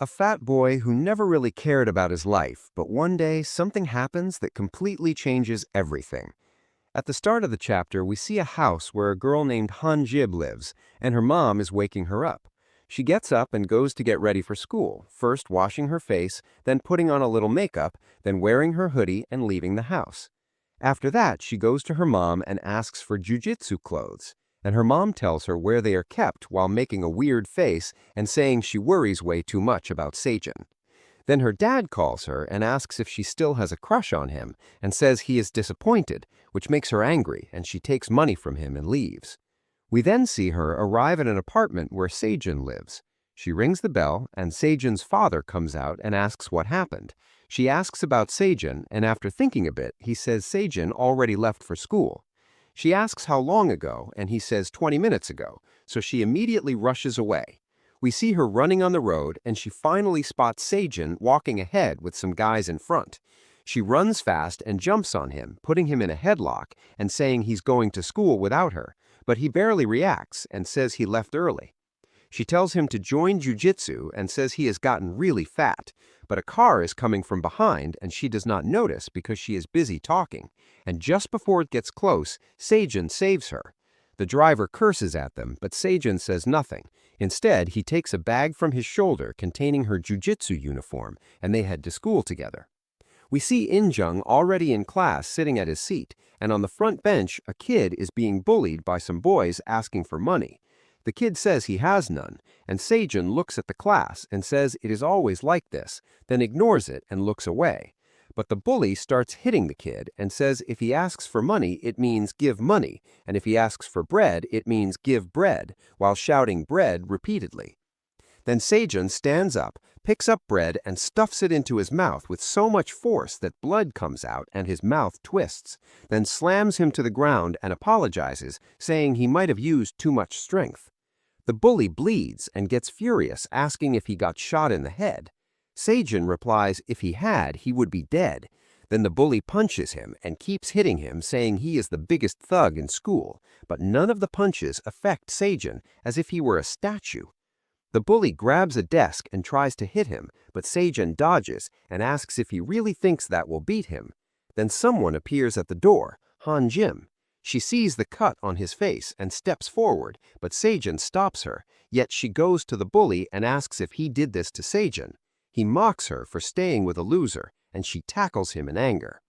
a fat boy who never really cared about his life, but one day something happens that completely changes everything. At the start of the chapter, we see a house where a girl named Han Jib lives, and her mom is waking her up. She gets up and goes to get ready for school, first washing her face, then putting on a little makeup, then wearing her hoodie and leaving the house. After that, she goes to her mom and asks for Jiu-Jitsu clothes, and her mom tells her where they are kept while making a weird face and saying she worries way too much about Seijin. Then her dad calls her and asks if she still has a crush on him and says he is disappointed, which makes her angry, and she takes money from him and leaves. We then see her arrive at an apartment where Seijin lives. She rings the bell, and Seijin's father comes out and asks what happened. She asks about Seijin, and after thinking a bit, he says Seijin already left for school. She asks how long ago, and he says 20 minutes ago, so she immediately rushes away. We see her running on the road, and she finally spots Seijin walking ahead with some guys in front. She runs fast and jumps on him, putting him in a headlock and saying he's going to school without her, but he barely reacts and says he left early. She tells him to join Jiu-Jitsu and says he has gotten really fat, but a car is coming from behind and she does not notice because she is busy talking, and just before it gets close, Seijin saves her. The driver curses at them, but Seijin says nothing. Instead, he takes a bag from his shoulder containing her Jiu-Jitsu uniform, and they head to school together. We see In-jung already in class sitting at his seat, and on the front bench, a kid is being bullied by some boys asking for money. The kid says he has none, and Seijin looks at the class and says it is always like this, then ignores it and looks away. But the bully starts hitting the kid and says if he asks for money, it means give money, and if he asks for bread, it means give bread, while shouting bread repeatedly. Then Seijin stands up, picks up bread, and stuffs it into his mouth with so much force that blood comes out and his mouth twists, then slams him to the ground and apologizes, saying he might have used too much strength. The bully bleeds and gets furious, asking if he got shot in the head. Seijin replies if he had, he would be dead. Then the bully punches him and keeps hitting him, saying he is the biggest thug in school, but none of the punches affect Seijin, as if he were a statue. The bully grabs a desk and tries to hit him, but Seijin dodges and asks if he really thinks that will beat him. Then someone appears at the door, Han Jim. She sees the cut on his face and steps forward, but Seijin stops her, yet she goes to the bully and asks if he did this to Seijin. He mocks her for staying with a loser, and she tackles him in anger.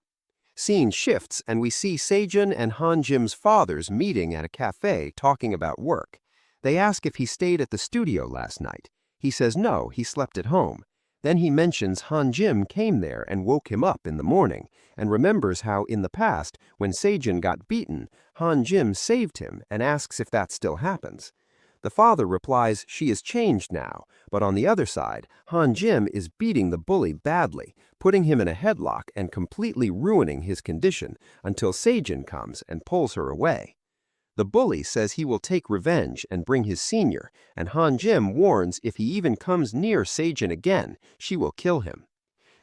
Scene shifts, and we see Seijin and Han Jim's fathers meeting at a cafe talking about work. They ask if he stayed at the studio last night. He says no, he slept at home. Then he mentions Han Jim came there and woke him up in the morning, and remembers how in the past, when Seijin got beaten, Han Jim saved him and asks if that still happens. The father replies she is changed now, but on the other side, Han Jim is beating the bully badly, putting him in a headlock and completely ruining his condition until Seijin comes and pulls her away. The bully says he will take revenge and bring his senior, and Han Jim warns if he even comes near Seijin again, she will kill him.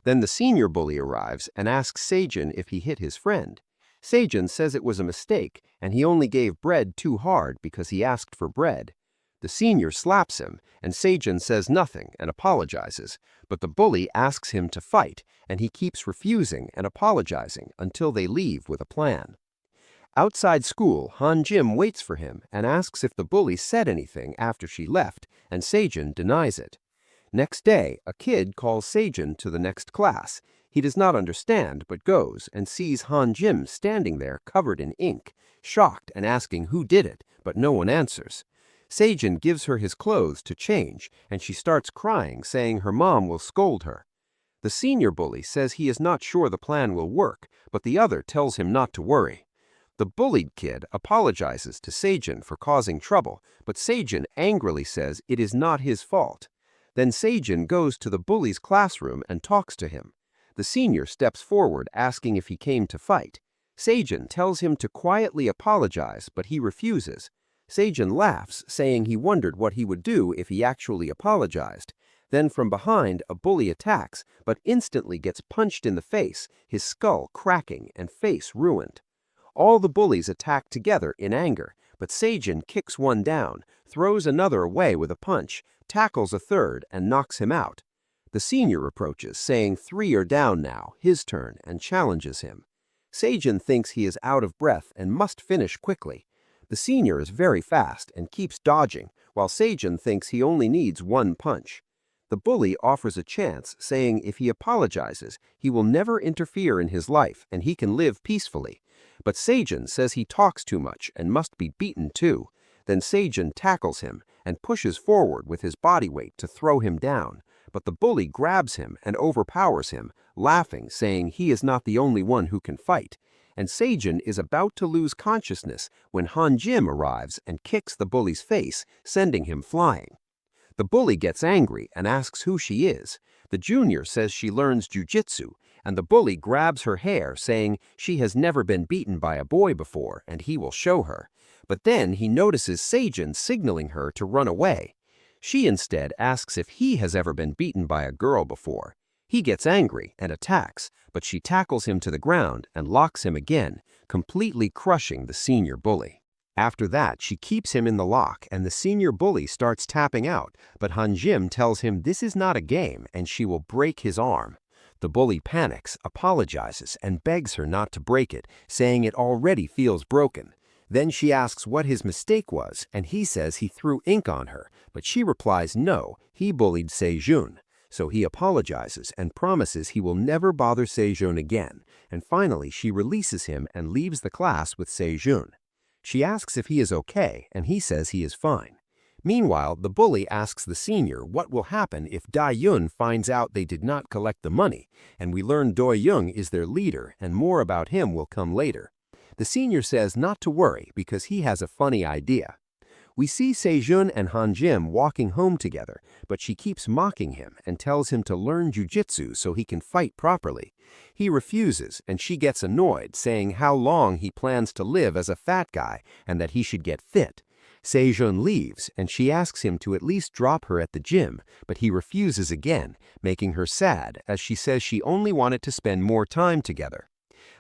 Then the senior bully arrives and asks Seijin if he hit his friend. Seijin says it was a mistake, and he only gave bread too hard because he asked for bread. The senior slaps him, and Seijin says nothing and apologizes, but the bully asks him to fight, and he keeps refusing and apologizing until they leave with a plan. Outside school, Han Jim waits for him and asks if the bully said anything after she left, and Seijin denies it. Next day, a kid calls Seijin to the next class. He does not understand, but goes and sees Han Jim standing there covered in ink, shocked and asking who did it, but no one answers. Seijin gives her his clothes to change, and she starts crying, saying her mom will scold her. The senior bully says he is not sure the plan will work, but the other tells him not to worry. The bullied kid apologizes to Seijin for causing trouble, but Seijin angrily says it is not his fault. Then Seijin goes to the bully's classroom and talks to him. The senior steps forward asking if he came to fight. Seijin tells him to quietly apologize, but he refuses. Seijin laughs, saying he wondered what he would do if he actually apologized. Then from behind, a bully attacks, but instantly gets punched in the face, his skull cracking and face ruined. All the bullies attack together in anger, but Seijin kicks one down, throws another away with a punch, tackles a third, and knocks him out. The senior approaches, saying 3 are down now, his turn, and challenges him. Seijun thinks he is out of breath and must finish quickly. The senior is very fast and keeps dodging, while Seijun thinks he only needs 1 punch. The bully offers a chance, saying if he apologizes, he will never interfere in his life and he can live peacefully. But Seijun says he talks too much and must be beaten too. Then Seijun tackles him and pushes forward with his body weight to throw him down. But the bully grabs him and overpowers him, laughing, saying he is not the only one who can fight. And Seijun is about to lose consciousness when Han Jim arrives and kicks the bully's face, sending him flying. The bully gets angry and asks who she is. The junior says she learns Jiu-Jitsu, and the bully grabs her hair, saying she has never been beaten by a boy before and he will show her. But then he notices Seijun signaling her to run away. She instead asks if he has ever been beaten by a girl before. He gets angry and attacks, but she tackles him to the ground and locks him again, completely crushing the senior bully. After that, she keeps him in the lock and the senior bully starts tapping out, but Han Jim tells him this is not a game and she will break his arm. The bully panics, apologizes, and begs her not to break it, saying it already feels broken. Then she asks what his mistake was, and he says he threw ink on her, but she replies no, he bullied Seijun. So he apologizes and promises he will never bother Seijun again, and finally she releases him and leaves the class with Seijun. She asks if he is okay, and he says he is fine. Meanwhile, the bully asks the senior what will happen if Dai-yun finds out they did not collect the money, and we learn Doi-young is their leader, and more about him will come later. The senior says not to worry because he has a funny idea. We see Seijun and Han Jim walking home together, but she keeps mocking him and tells him to learn Jiu-Jitsu so he can fight properly. He refuses, and she gets annoyed, saying how long he plans to live as a fat guy and that he should get fit. Seijun leaves, and she asks him to at least drop her at the gym, but he refuses again, making her sad as she says she only wanted to spend more time together.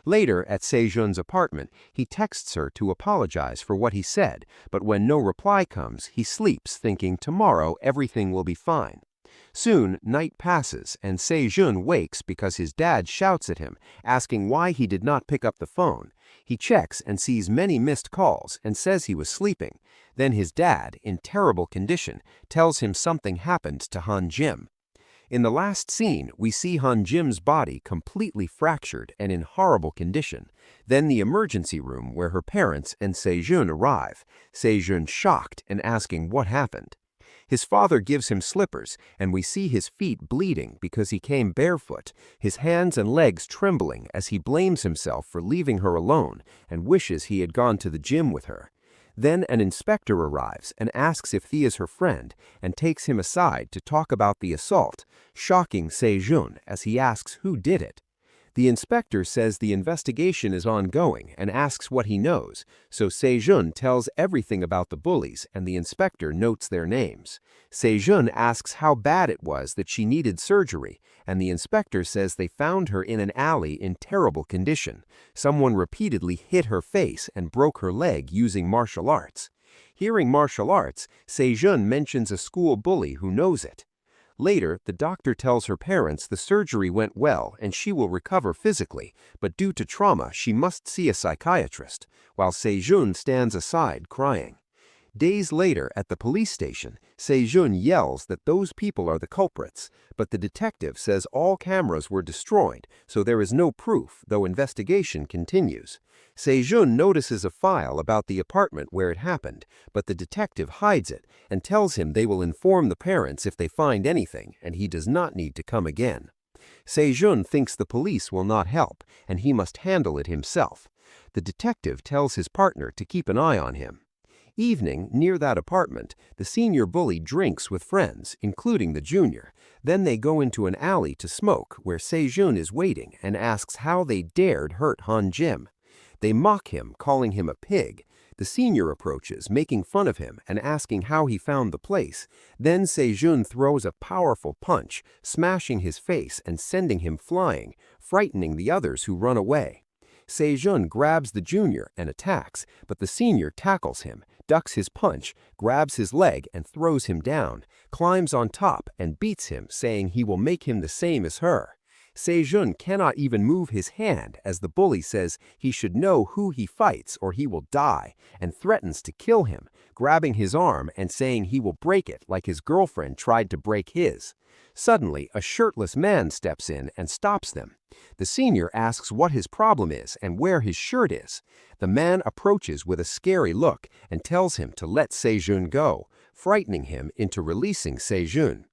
Later, at Seijun's apartment, he texts her to apologize for what he said, but when no reply comes, he sleeps thinking tomorrow everything will be fine. Soon, night passes, and Seijun wakes because his dad shouts at him, asking why he did not pick up the phone. He checks and sees many missed calls and says he was sleeping. Then his dad, in terrible condition, tells him something happened to Han Jim. In the last scene, we see Han Jim's body completely fractured and in horrible condition. Then the emergency room where her parents and Seijun arrive, Seijun shocked and asking what happened. His father gives him slippers, and we see his feet bleeding because he came barefoot, his hands and legs trembling as he blames himself for leaving her alone and wishes he had gone to the gym with her. Then an inspector arrives and asks if he is her friend and takes him aside to talk about the assault, shocking Seijun as he asks who did it. The inspector says the investigation is ongoing and asks what he knows, so Seijun tells everything about the bullies and the inspector notes their names. Seijun asks how bad it was that she needed surgery, and the inspector says they found her in an alley in terrible condition. Someone repeatedly hit her face and broke her leg using martial arts. Hearing martial arts, Seijun mentions a school bully who knows it. Later, the doctor tells her parents the surgery went well and she will recover physically, but due to trauma, she must see a psychiatrist, while Seijun stands aside crying. Days later, at the police station, Seijun yells that those people are the culprits, but the detective says all cameras were destroyed, so there is no proof, though investigation continues. Seijun notices a file about the apartment where it happened, but the detective hides it and tells him they will inform the parents if they find anything, and he does not need to come again. Seijun thinks the police will not help, and he must handle it himself. The detective tells his partner to keep an eye on him. Evening, near that apartment, the senior bully drinks with friends, including the junior. Then they go into an alley to smoke, where Seijun is waiting and asks how they dared hurt Han Jim. They mock him, calling him a pig. The senior approaches, making fun of him and asking how he found the place. Then Seijun throws a powerful punch, smashing his face and sending him flying, frightening the others who run away. Sejun grabs the junior and attacks, but the senior tackles him, ducks his punch, grabs his leg and throws him down, climbs on top and beats him, saying he will make him the same as her. Sejun cannot even move his hand as the bully says he should know who he fights or he will die, and threatens to kill him, grabbing his arm and saying he will break it like his girlfriend tried to break his. Suddenly, a shirtless man steps in and stops them. The senior asks what his problem is and where his shirt is. The man approaches with a scary look and tells him to let Sejun go, frightening him into releasing Sejun.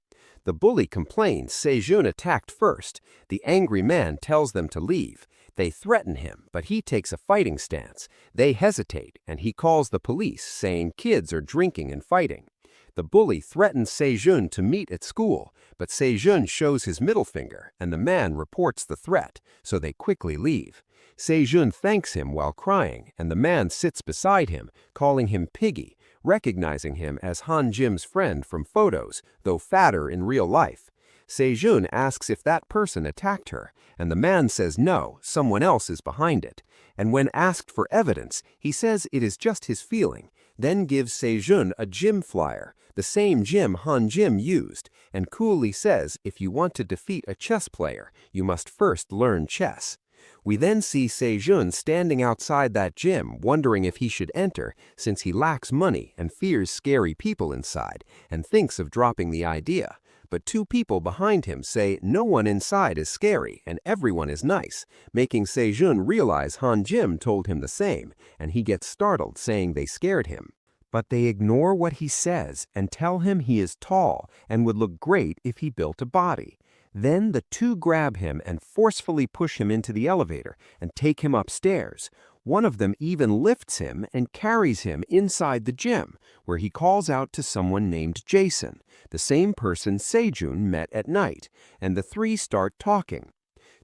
The bully complains Sejun attacked first. The angry man tells them to leave. They threaten him, but he takes a fighting stance. They hesitate, and he calls the police, saying kids are drinking and fighting. The bully threatens Sejun to meet at school, but Sejun shows his middle finger, and the man reports the threat, so they quickly leave. Sejun thanks him while crying, and the man sits beside him, calling him Piggy, recognizing him as Han Jim's friend from photos, though fatter in real life. Sejun asks if that person attacked her, and the man says no, someone else is behind it. And when asked for evidence, he says it is just his feeling, then gives Sejun a gym flyer, the same gym Han Jim used, and coolly says if you want to defeat a chess player, you must first learn chess. We then see Sejun standing outside that gym, wondering if he should enter, since he lacks money and fears scary people inside, and thinks of dropping the idea. But two people behind him say no one inside is scary and everyone is nice, making Sejun realize Han Jim told him the same, and he gets startled, saying they scared him. But they ignore what he says and tell him he is tall and would look great if he built a body. Then the two grab him and forcefully push him into the elevator and take him upstairs. One of them even lifts him and carries him inside the gym, where he calls out to someone named Jason, the same person Sejun met at night, and the three start talking.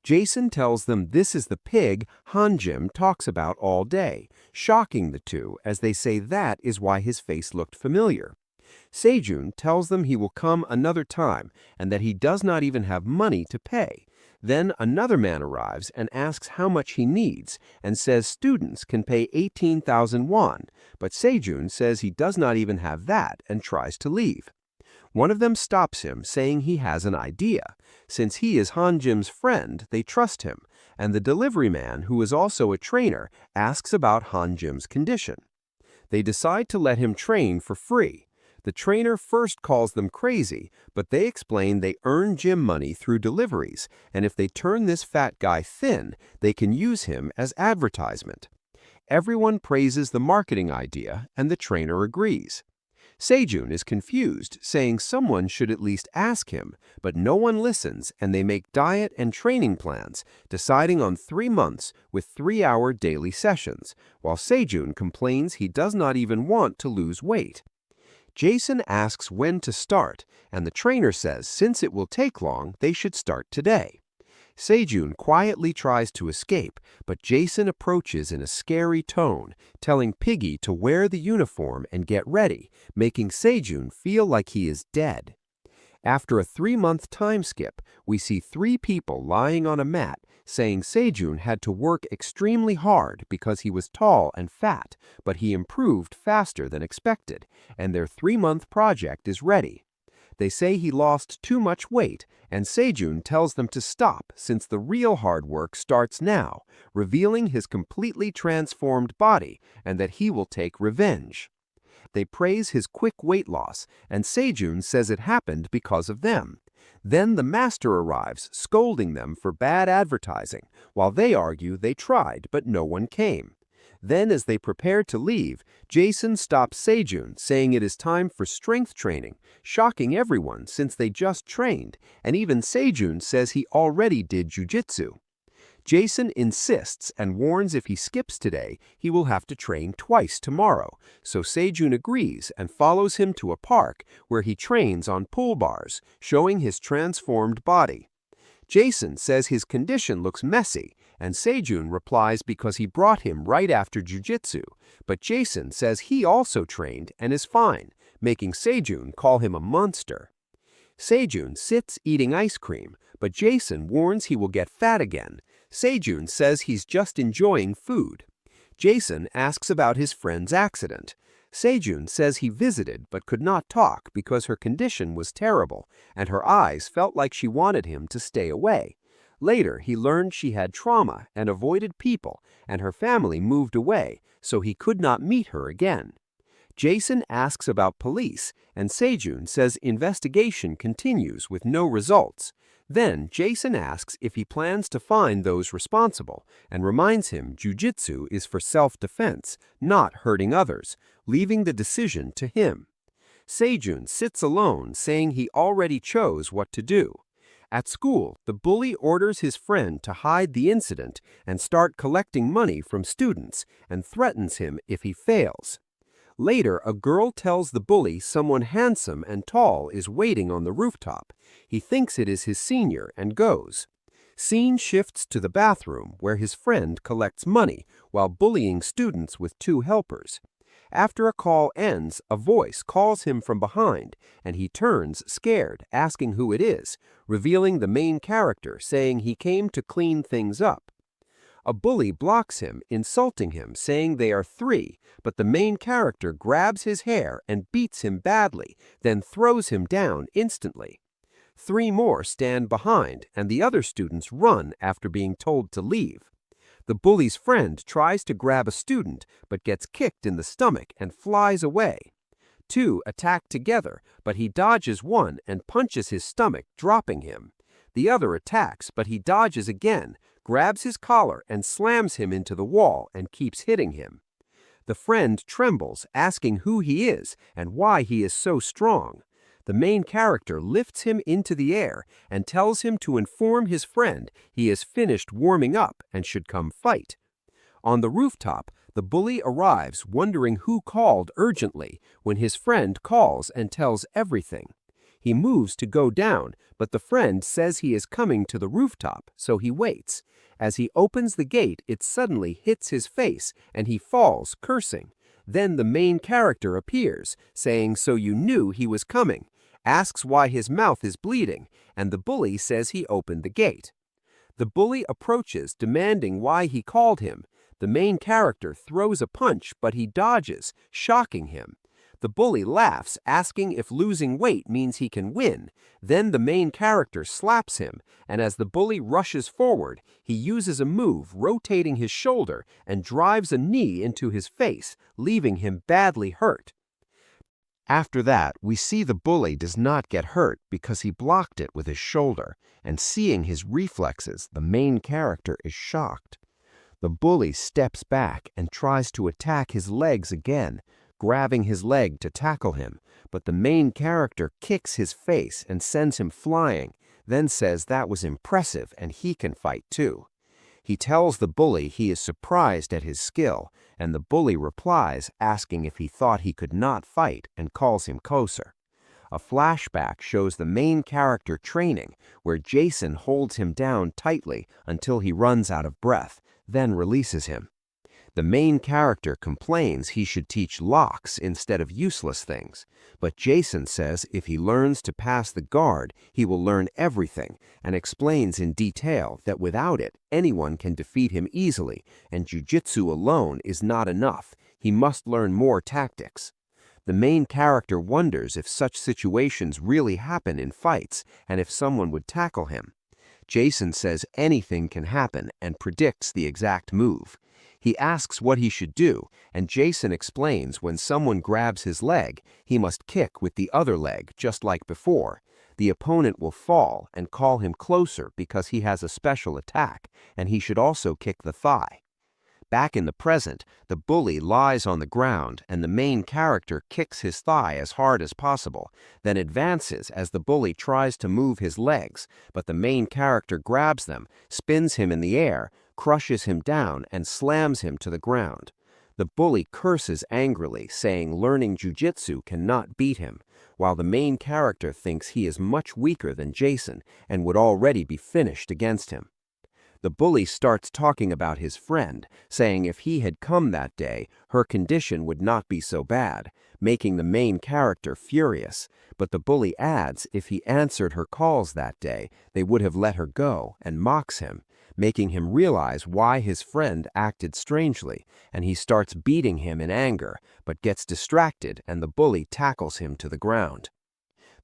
Jason tells them this is the pig Han Jim talks about all day, shocking the two as they say that is why his face looked familiar. Sejun tells them he will come another time and that he does not even have money to pay. Then another man arrives and asks how much he needs and says students can pay 18,000 won, but Sejun says he does not even have that and tries to leave. One of them stops him, saying he has an idea. Since he is Han Jim's friend, they trust him, and the delivery man, who is also a trainer, asks about Han Jim's condition. They decide to let him train for free. The trainer first calls them crazy, but they explain they earn gym money through deliveries, and if they turn this fat guy thin, they can use him as advertisement. Everyone praises the marketing idea, and the trainer agrees. Sejun is confused, saying someone should at least ask him, but no one listens, and they make diet and training plans, deciding on 3 months with 3-hour daily sessions, while Sejun complains he does not even want to lose weight. Jason asks when to start, and the trainer says since it will take long, they should start today. Sejun quietly tries to escape, but Jason approaches in a scary tone, telling Piggy to wear the uniform and get ready, making Sejun feel like he is dead. After a 3-month time skip, we see 3 people lying on a mat, saying Sejun had to work extremely hard because he was tall and fat, but he improved faster than expected, and their 3-month project is ready. They say he lost too much weight, and Sejun tells them to stop since the real hard work starts now, revealing his completely transformed body and that he will take revenge. They praise his quick weight loss, and Sejun says it happened because of them. Then the master arrives, scolding them for bad advertising, while they argue they tried but no one came. Then as they prepare to leave, Jason stops Sejun, saying it is time for strength training, shocking everyone since they just trained, and even Sejun says he already did Jiu-Jitsu. Jason insists and warns if he skips today, he will have to train twice tomorrow, so Sejun agrees and follows him to a park where he trains on pull bars, showing his transformed body. Jason says his condition looks messy, and Sejun replies because he brought him right after Jiu-Jitsu, but Jason says he also trained and is fine, making Sejun call him a monster. Sejun sits eating ice cream, but Jason warns he will get fat again. Sejun says he's just enjoying food. Jason asks about his friend's accident. Sejun says he visited but could not talk because her condition was terrible, and her eyes felt like she wanted him to stay away. Later, he learned she had trauma and avoided people, and her family moved away, so he could not meet her again. Jason asks about police, and Sejun says investigation continues with no results. Then Jason asks if he plans to find those responsible, and reminds him Jiu-Jitsu is for self-defense, not hurting others, leaving the decision to him. Sejun sits alone, saying he already chose what to do. At school, the bully orders his friend to hide the incident and start collecting money from students, and threatens him if he fails. Later, a girl tells the bully someone handsome and tall is waiting on the rooftop. He thinks it is his senior and goes. Scene shifts to the bathroom where his friend collects money while bullying students with two helpers. After a call ends, a voice calls him from behind, and he turns scared, asking who it is, revealing the main character, saying he came to clean things up. A bully blocks him, insulting him, saying they are three, but the main character grabs his hair and beats him badly, then throws him down instantly. Three more stand behind, and the other students run after being told to leave. The bully's friend tries to grab a student, but gets kicked in the stomach and flies away. Two attack together, but he dodges one and punches his stomach, dropping him. The other attacks, but he dodges again, grabs his collar and slams him into the wall and keeps hitting him. The friend trembles, asking who he is and why he is so strong. The main character lifts him into the air and tells him to inform his friend he is finished warming up and should come fight. On the rooftop, the bully arrives wondering who called urgently when his friend calls and tells everything. He moves to go down, but the friend says he is coming to the rooftop, so he waits. As he opens the gate, it suddenly hits his face, and he falls, cursing. Then the main character appears, saying, "So you knew he was coming," asks why his mouth is bleeding, and the bully says he opened the gate. The bully approaches, demanding why he called him. The main character throws a punch, but he dodges, shocking him. The bully laughs, asking if losing weight means he can win. Then the main character slaps him, and as the bully rushes forward, he uses a move, rotating his shoulder, and drives a knee into his face, leaving him badly hurt. After that, we see the bully does not get hurt because he blocked it with his shoulder, and seeing his reflexes, the main character is shocked. The bully steps back and tries to attack his legs again, grabbing his leg to tackle him, but the main character kicks his face and sends him flying, then says that was impressive and he can fight too. He tells the bully he is surprised at his skill, and the bully replies asking if he thought he could not fight and calls him closer. A flashback shows the main character training, where Jason holds him down tightly until he runs out of breath, then releases him. The main character complains he should teach locks instead of useless things, but Jason says if he learns to pass the guard, he will learn everything, and explains in detail that without it, anyone can defeat him easily, and Jiu-Jitsu alone is not enough. He must learn more tactics. The main character wonders if such situations really happen in fights, and if someone would tackle him. Jason says anything can happen and predicts the exact move. He asks what he should do, and Jason explains when someone grabs his leg, he must kick with the other leg, just like before. The opponent will fall and call him closer because he has a special attack, and he should also kick the thigh. Back in the present, the bully lies on the ground, and the main character kicks his thigh as hard as possible, then advances as the bully tries to move his legs, but the main character grabs them, spins him in the air, crushes him down, and slams him to the ground. The bully curses angrily, saying learning Jiu-Jitsu cannot beat him, while the main character thinks he is much weaker than Jason and would already be finished against him. The bully starts talking about his friend, saying if he had come that day, her condition would not be so bad, making the main character furious. But the bully adds if he answered her calls that day, they would have let her go, and mocks him, making him realize why his friend acted strangely, and he starts beating him in anger, but gets distracted and the bully tackles him to the ground.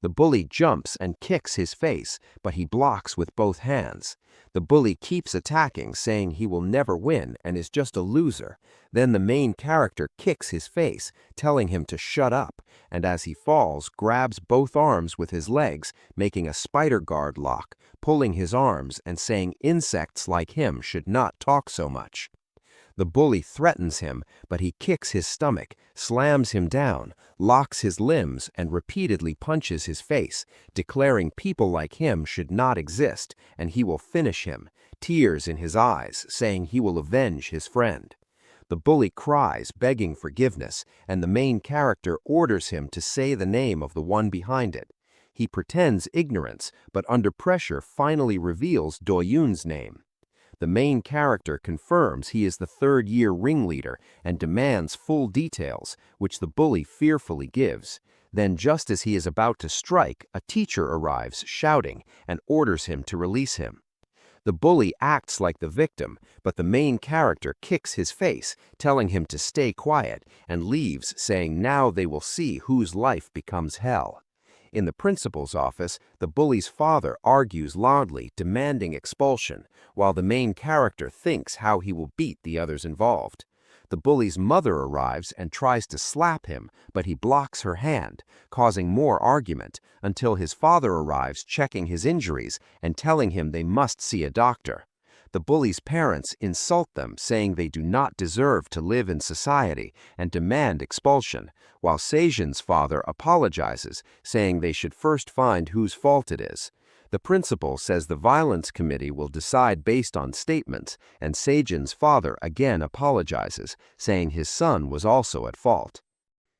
The bully jumps and kicks his face, but he blocks with both hands. The bully keeps attacking, saying he will never win and is just a loser. Then the main character kicks his face, telling him to shut up, and as he falls, grabs both arms with his legs, making a spider guard lock, pulling his arms and saying insects like him should not talk so much. The bully threatens him, but he kicks his stomach, slams him down, locks his limbs, and repeatedly punches his face, declaring people like him should not exist, and he will finish him, tears in his eyes, saying he will avenge his friend. The bully cries, begging forgiveness, and the main character orders him to say the name of the one behind it. He pretends ignorance, but under pressure finally reveals Do-yoon's name. The main character confirms he is the third-year ringleader and demands full details, which the bully fearfully gives. Then just as he is about to strike, a teacher arrives shouting and orders him to release him. The bully acts like the victim, but the main character kicks his face, telling him to stay quiet, and leaves saying now they will see whose life becomes hell. In the principal's office, the bully's father argues loudly, demanding expulsion, while the main character thinks how he will beat the others involved. The bully's mother arrives and tries to slap him, but he blocks her hand, causing more argument, until his father arrives checking his injuries and telling him they must see a doctor. The bully's parents insult them, saying they do not deserve to live in society, and demand expulsion, while Sejun's father apologizes, saying they should first find whose fault it is. The principal says the violence committee will decide based on statements, and Sejun's father again apologizes, saying his son was also at fault.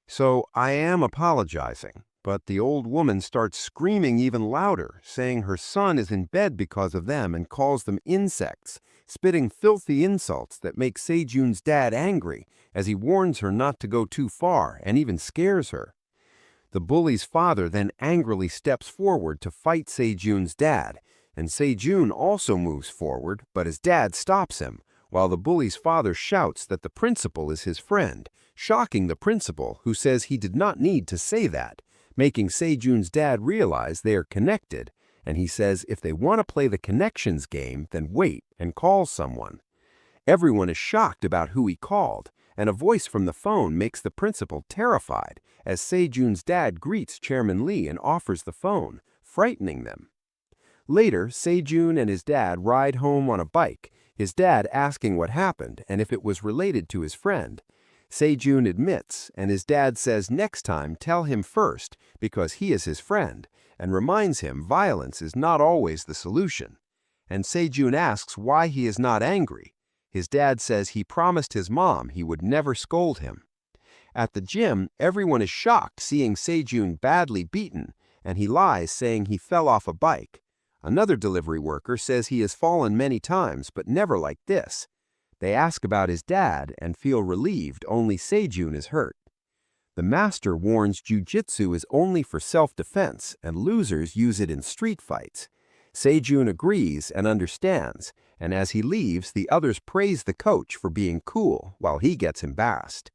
So I am apologizing. But the old woman starts screaming even louder, saying her son is in bed because of them and calls them insects, spitting filthy insults that make Sejun's dad angry as he warns her not to go too far and even scares her. The bully's father then angrily steps forward to fight Sejun's dad, and Sejun also moves forward, but his dad stops him, while the bully's father shouts that the principal is his friend, shocking the principal, who says he did not need to say that, making Sejun's dad realize they are connected, and he says if they want to play the connections game, then wait and call someone. Everyone is shocked about who he called, and a voice from the phone makes the principal terrified as Sejun's dad greets Chairman Lee and offers the phone, frightening them. Later, Sejun and his dad ride home on a bike, his dad asking what happened and if it was related to his friend. Sejun admits, and his dad says next time tell him first because he is his friend, and reminds him violence is not always the solution. And Sejun asks why he is not angry. His dad says he promised his mom he would never scold him. At the gym, everyone is shocked seeing Sejun badly beaten, and he lies saying he fell off a bike. Another delivery worker says he has fallen many times, but never like this. They ask about his dad and feel relieved only Sejun is hurt. The master warns Jiu-Jitsu is only for self-defense and losers use it in street fights. Sejun agrees and understands, and as he leaves, the others praise the coach for being cool while he gets embarrassed.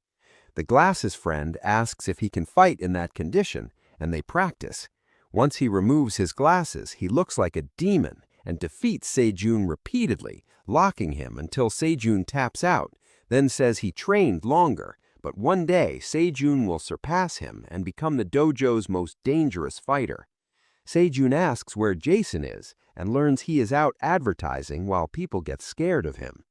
The glasses friend asks if he can fight in that condition, and they practice. Once he removes his glasses, he looks like a demon and defeats Sejun repeatedly, locking him until Sejun taps out, then says he trained longer, but one day Sejun will surpass him and become the dojo's most dangerous fighter. Sejun asks where Jason is and learns he is out advertising while people get scared of him.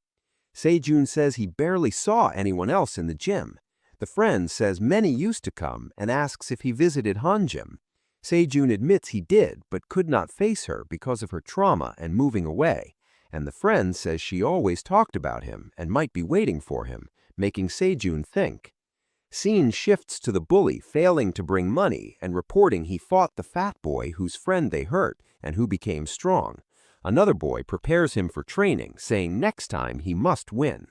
Sejun says he barely saw anyone else in the gym. The friend says many used to come and asks if he visited Hanjim. Sejun admits he did, but could not face her because of her trauma and moving away, and the friend says she always talked about him and might be waiting for him, making Sejun think. Scene shifts to the bully failing to bring money and reporting he fought the fat boy whose friend they hurt and who became strong. Another boy prepares him for training, saying next time he must win.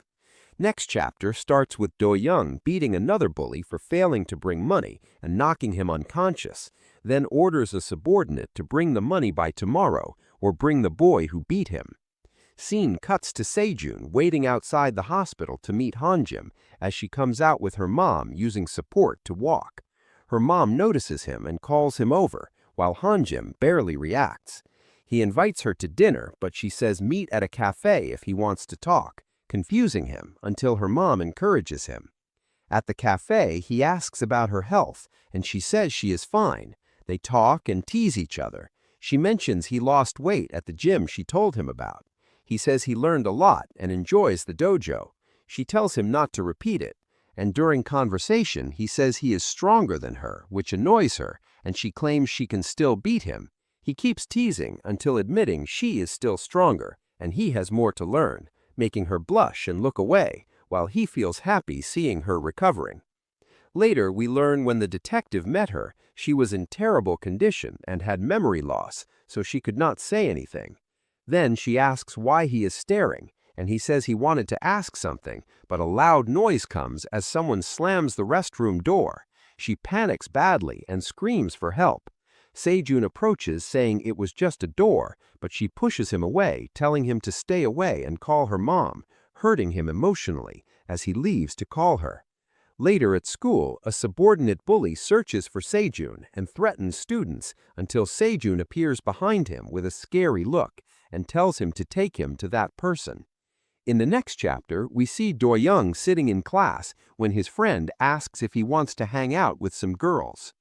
Next chapter starts with Do-young beating another bully for failing to bring money and knocking him unconscious, then orders a subordinate to bring the money by tomorrow or bring the boy who beat him. Scene cuts to Sejun waiting outside the hospital to meet Hanjim as she comes out with her mom using support to walk. Her mom notices him and calls him over, while Hanjim barely reacts. He invites her to dinner, but she says meet at a cafe if he wants to talk, confusing him until her mom encourages him. At the cafe, he asks about her health, and she says she is fine. They talk and tease each other. She mentions he lost weight at the gym she told him about. He says he learned a lot and enjoys the dojo. She tells him not to repeat it, and during conversation, he says he is stronger than her, which annoys her, and she claims she can still beat him. He keeps teasing until admitting she is still stronger, and he has more to learn, making her blush and look away, while he feels happy seeing her recovering. Later, we learn when the detective met her, she was in terrible condition and had memory loss, so she could not say anything. Then she asks why he is staring, and he says he wanted to ask something, but a loud noise comes as someone slams the restroom door. She panics badly and screams for help. Sejun approaches saying it was just a door, but she pushes him away, telling him to stay away and call her mom, hurting him emotionally as he leaves to call her. Later at school, a subordinate bully searches for Sejun and threatens students until Sejun appears behind him with a scary look and tells him to take him to that person. In the next chapter, we see Do-young sitting in class when his friend asks if he wants to hang out with some girls.